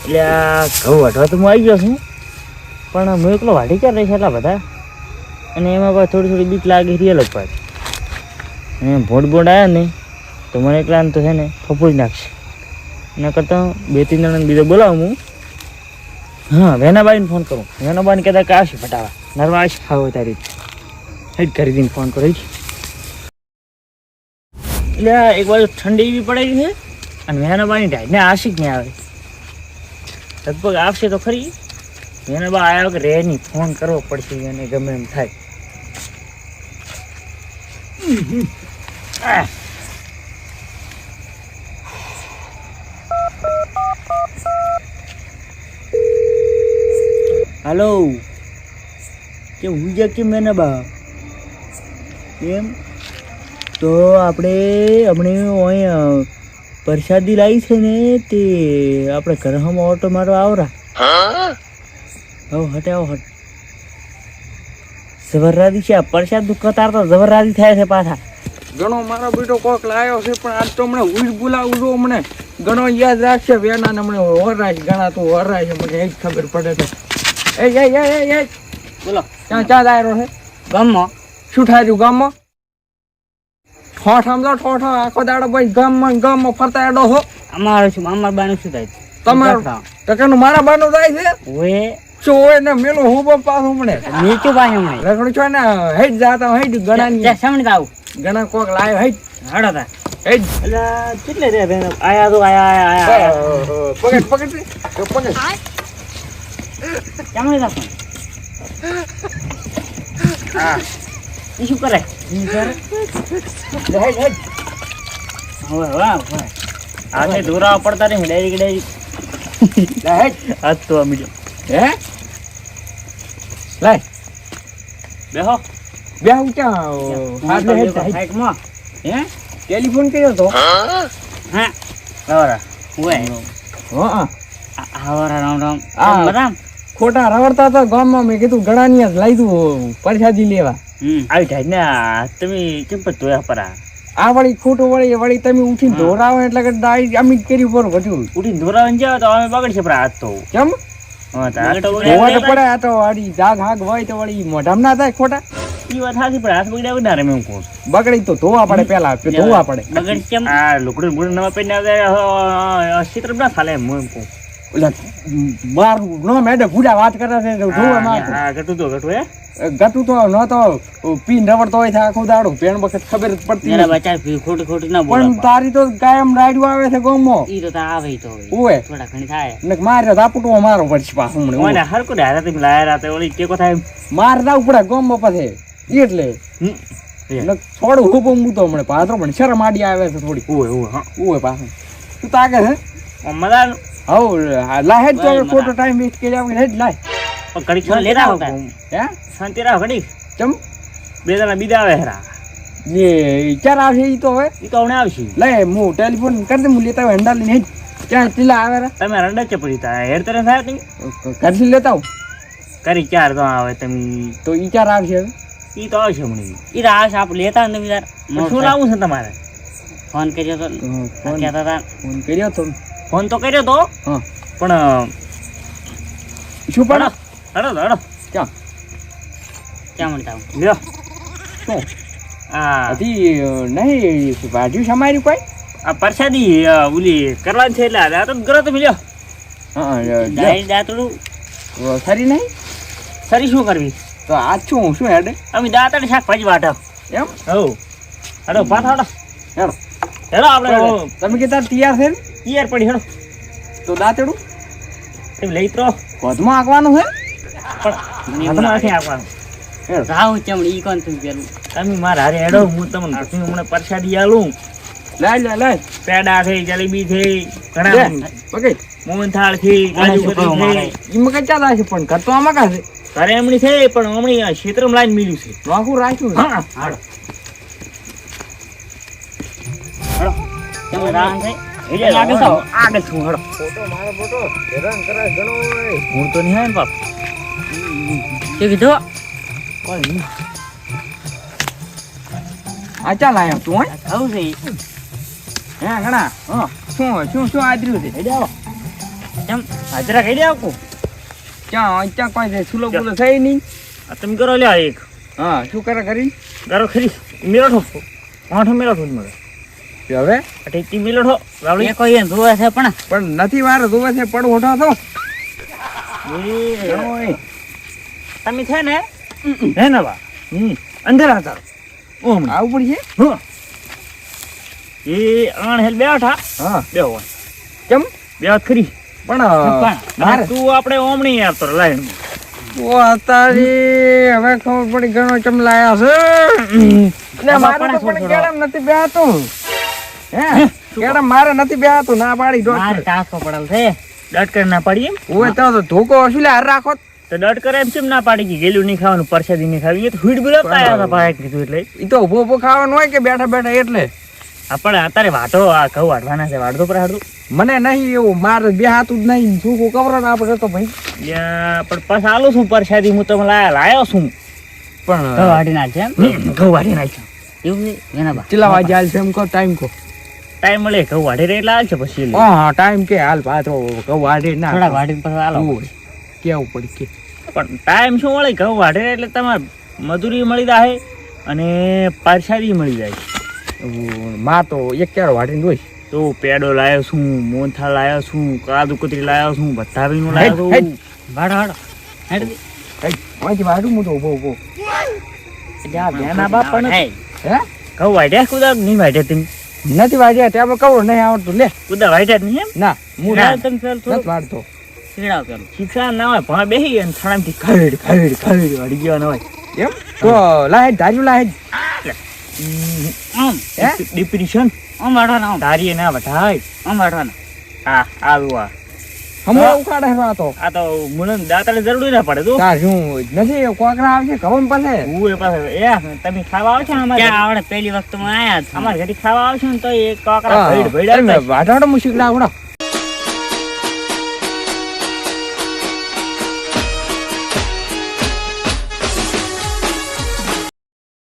એટલે આ ઘઉં વાઢવા તો હું આવી ગયો છું, પણ હું એકલો વાઢી ક્યાં રહીશ એટલા બધા, અને એમાં પાછું થોડી બીક લાગી રહી અલગ પાછી. અને ભોંડ આવ્યા ને તો મને એકલા તો છે ને ફફોડી નાખશે. એના કરતાં 2-3 જણાને બીજો બોલાવું હું. હા, વેનાબાઈને ફોન કરું. વેનાબાઈને કહેતા કે આવશે ફટાવા નરવા આવશે ખાવ તારી હેડ કરી દઈને ફોન કરો. એટલે એક બાજુ ઠંડી એવી પડેલી છે અને વેનાબાની ઢાઈને આશિક નહીં આવે. લગભગ આવશે તો ખરી. વેનાબા આવ્યા કે રે નહીં, ફોન કરવો પડશે એને ગમે એમ થાય. હાલો, કે ઉજા કેમ વેનાબા? એમ તો આપણે અહીં પ્રસાદી લાવી છે ને તે આપણે ઘરમાં ઓટો મારો આવરા. હટ જબરરાદી છે. આ પ્રસાદ નું કતાર તો જબરરાદી થાય છે પાછા. ઘણો મારો બેટો કોક લાવ્યો છે, પણ આજ તો હમણે હું બોલાવું છું. હમણે ઘણો યાદ રાખશે વેના ને હમણે વરાય ઘણા તો વરાય છે, મને એ જ ખબર પડે છે. એ બોલો ક્યાં દાયરો છે? ગામમાં. શું થાય ગામમાં? ઠોઠ સમજો ઠોઠ આખો દાડો ભાઈ ગામમાં ફરતા એડો હો. અમારું શું અમાર બાનું શું થાય? તમારું ટકાનું મારા બાનું થાય છે. ઓએ શું હોય ને મેલું હું બમ પાછું હમણે નીચું બાય હમણે રખડું છો ને હેડ જાતા હેડ ગણાની સામણે આવું ગણા કોક લાયો હેડ હડો તા હેડ. એટલે કેટલે રે બેન આયા તો આયા પકડ સામણે તા હા ઈ શું કરે? હેડ વાહ આને દોરા પડતા નહીં ડાયરેક્ટ હેડ આજ તો આ મીડિયો હે લાય બેહો ક્યાં હાથ હેડ સાઈડમાં હે ટેલિફોન કર્યો તો. હા આવરા ઓય હા આવરા રામ બરામ ખોટા રવડતા હતા ગામમાં. મેં કીધું ગણાની જ લાવી દઉં પ્રસાદી લેવા. આવી થાય ને તમે કેમ ધોયા પરા આ વળી ખોટું વળી તમે ઉઠીને ધોરાવો એટલે કે ડાઈ અમી કરી ઉપર ઘટ્યું ઉઠીને ધોરાવન જાવ તો અમે બગડશે પરા હાથ તો કેમ હા તા તો ધોવા તો પડે. આ તો વાડી જાગ હાગ હોય તો વળી મોઢામાં ના થાય ખોટા. ઈ વાત સાચી પણ હાથ બગડ્યા ના રે મેં કહું બગડી તો ધોવા પડે પેલા ધોવા પડે. બગડ કેમ આ લુકડું બુડું નવા પેન આવે ચિત્ર ના ચાલે એમ હું કહું. બાર નો મેડે ભૂડા વાત કરે છે ધોવા માં. હા ગટું તો ગટું હે ગટું તો ન તો પીન રવડતો હોય છે આખો દાડો પેણ વખત ખબર જ પડતી નથી. બચા ખોટું ના બોલ. પણ તારી તો કાયમ રાડ્યું આવે છે ગામમાં. ઈ તો આવે તો ઓય થોડા ઘણી થાય ને મારે ઝાપટવો મારો પડશે પાછું મને. ઓને હરકો દે હારા તમે લાયા રાતે ઓલી ટેકો થાય માર દાવ પડે ગામમાં પછી એટલે થોડું હુકમ હું તો હમણાં પાત્રો પણ શરમ આડી આવે છે થોડી. ઓય પાછું તું તાકે છે મજા હવ લાય તો ખોટો ટાઈમ વેસ્ટ કરી આવે હેડ લાય ઘડી છોડ લેતા આવતા હે શાંતિ રાખ ઘડી ચમ બે જણા બીજા આવે હેરા એ ચાર આવશે ઈ તો હવે ઈ તો હમણાં આવશે. લે હું ટેલિફોન કરી દે હું લેતા હોય હેન્ડા લઈને હેડ ક્યાં ટીલા આવે રે તમે રંડા ચપડી તા હેર તરે થાય તમે ઘરથી લેતા આવ કરી ચાર તો આવે તમે તો ઈ ચાર આવશે હવે ઈ તો આવશે હમણાં ઈ રાસ આપ લેતા ને યાર શું લાવું છે તમારે? ફોન કર્યો તો કહેતા હતા ફોન કર્યો તો ફોન તો કર્યો તો હા પણ શું પડો હડો ક્યાં મળતા લ્યો શું આ હજી નહીં ભાજ્યું સમાર્યું કોઈ આ પ્રસાદી ઓલી કરવાની છે એટલે આ તો કરો તમે લ્યો. હા દાંતડું ખરી નહીં સરી શું કરવી તો આ શું હેડે અમે દાંતડ શાકભાજી વાટો એમ હવ હડો ભાત હડો હેડો હેડો આપણે તમે કીધા તૈયાર છે યાર પડી હેડો તો દાંતડું તમે લઈ તો કોધમાં આંકવાનું છે પણ હાથમાં નથી આપવાનું. રાવ ચમડી ઈ કોણ તમે પેલું તમે મારા હારે હેડો હું તમને પછી હમણાં પ્રસાદી આલું. લાય પેડા થઈ જલેબી થઈ ઘણા ઓકે મોહનથાળ થી કાજુ કતરી થઈ ઈમાં કઈ ચાલે છે પણ ઘર તો આમાં કા છે ઘરે એમની છે પણ હમણાં ક્ષેત્રમાં લાઈન મિલ્યું છે નોખું રાખ્યું હા હાડો તમે રાન થઈ આગળ છું હડો ફોટો મારો ફોટો હેરાન કરે ઘણો હું તો નહીં આવે ને બાપ શું કીધું કોઈ આ ચાલ આયા તું હે ખાવું છે હે ઘણા હા શું આદર્યું છે હેડે આવો કેમ હાજરા કહી દે આપું ક્યાં કોઈ છે સુલો બુલો છે નહીં. આ તમે કરો લ્યા એક હા શું કરે કરી કરો ખરી મેળો આઠો મેળો ઠો મળે હવે અટેટી મેળો ઠો વાવડી કોઈ એમ જોવે છે પણ નથી વાર જોવે છે પડ ઓઠો તો એ તમે છે ને હે ને બા અંદર હતા ઓમ આવું પડશે. હા એ આણ હેલ બેઠા હા બેહો કેમ બેહો ખરી પણ મારે તું આપણે ઓમ નહીં આવતો લાઈન ઓ અત્યારે હવે ખબર પડી ઘણો ચમલાયા છે ને મારે તો પણ કેળમ નથી બેહાતું. હે કેળમ મારે નથી બેહાતું ના પાડી માર ટાસો પડલ છે ડટ કરી ના પાડી એમ ઓય તો ધોકો શું લે હાર રાખો તો ડટ કરે એમ કેમ ના પાડી કે ગેલું નહીં ખાવાનું પરસાદી નહીં ખાવી એ તો હુડ બુલા પાયા હતા પાયા કીધું એટલે ઈ તો ઉભો ઉભો ખાવાનું હોય કે બેઠા બેઠા એટલે આપણે અત્યારે વાટો આ ઘઉં વાટવાના છે વાટતો પર હાડું મને નહીં એવું મારે બેહાતું જ નહીં શું કવરો ને આપણે તો ભાઈ પણ પાછા આલું છું પરસાદી હું તમે લાયો છું પણ ઘઉં વાટી નાખ છે ઘઉં વાટી નાખ એવું એના બા ચીલા વાગે હાલ છે એમ કહો ટાઈમ કહો ટાઈમ મળે ઘઉં વાટી રહે એટલે હાલ છે પછી હા ટાઈમ કે હાલ પાછો કહું વાડે ના થોડા વાટીને પછી હાલો કેવું પડી કે પણ ટાઈમ શું મળે ઘઉં વાટે એટલે તમારે મજૂરી મળી જાય અને પરસાદી મળી જાય માં તો એક ક્યારો વાટીને જોઈ તો પેડો લાયો છું મોથા લાયો છું કાદુ કતરી લાયો છું બતાવીનું લાયો છું વાડો વાડો અહીંથી વાડું હું તો ઉભો ઉભો બેના બાપ પણ હે ઘઉં વાટ્યા કુદા નહીં વાટ્યા તમે નથી વાડ્યા ત્યાં કવો નહીં આવડતું લે કુદા વાટ્યા નહીં એમ ના હું તમે પેલું નથી વાડતો શીખડાવ પેલું શિક્ષા ના હોય ભણ બેસી અને થણામથી ખડ ખડ ખડ વાડી ગયો ન હોય એમ તો લાહેજ ધાર્યું લાહેજ આમ હે ડિપ્રેશન આમ વાડવાના ધારીએ ના વઢાય આમ વાડવાના હા આવું આ હમણાં ઉખાડે આ તો આ તો મુનન દાતાને જરૂરી ના પડે તો તાર શું નથી કોકરા આવશે કવમ પાસે હું એ પાસે એ તમે ખાવા આવો છો અમારે ક્યાં આવડે પહેલી વખત માં આયા અમારે ઘરે ખાવા આવશો ને તો એક કાકરા ભેડ ભેડ વાટાડો હું શીખડા આવડો